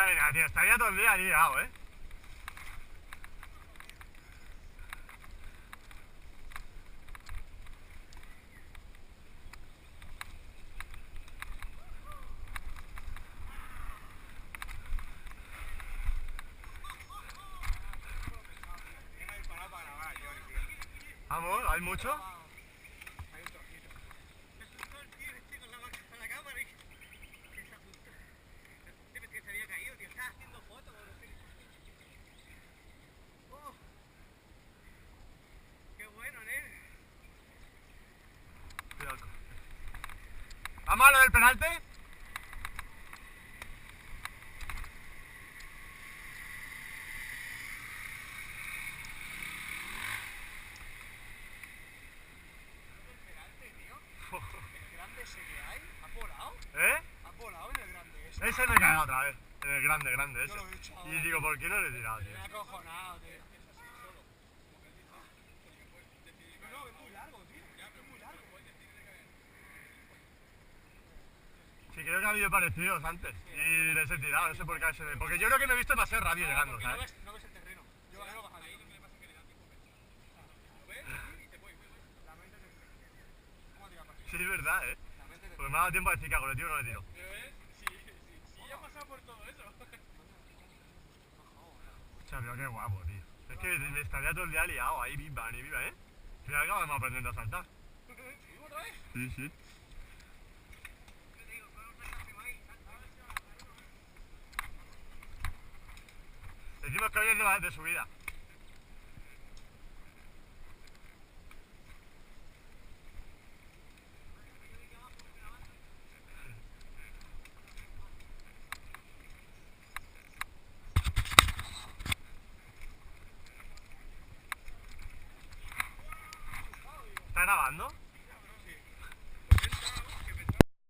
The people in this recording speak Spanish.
Madre mía, tío, estaría todo el día liado, ¿eh? Vamos, ¿hay mucho? ¿Vamos a lo del penalti? ¿Eh? ¿Has volado en el grande ese? Ese me cae otra vez. En el grande, ese. Yo lo he hecho ahora. Y digo, ¿por qué no le he tirado, tío? Me ha acojonado, tío. No, es muy largo, tío. Es muy largo. Sí, creo que ha habido parecidos antes. Y les he tirado, no sé por qué se ve. Porque yo creo que me he visto demasiado rápido llegando, ¿sabes? No ves el terreno. Yo veo bajando. ¿Lo ves? Y te voy. La mente te... ¿Cómo tira para Sí, es verdad, ¿eh? La mente te... Porque me ha dado tiempo a decir que hago, le tiro o no le tiro. ¿Pero ves? Sí, ya ha pasado por todo eso. O sea, pero qué guapo, tío. Es que me estaría todo el día liado ahí, viva, ¿eh? Al final acabamos aprendiendo a saltar. ¿Sí, otra vez? Sí, sí. Decimos que hoy es de subida. ¿Está grabando?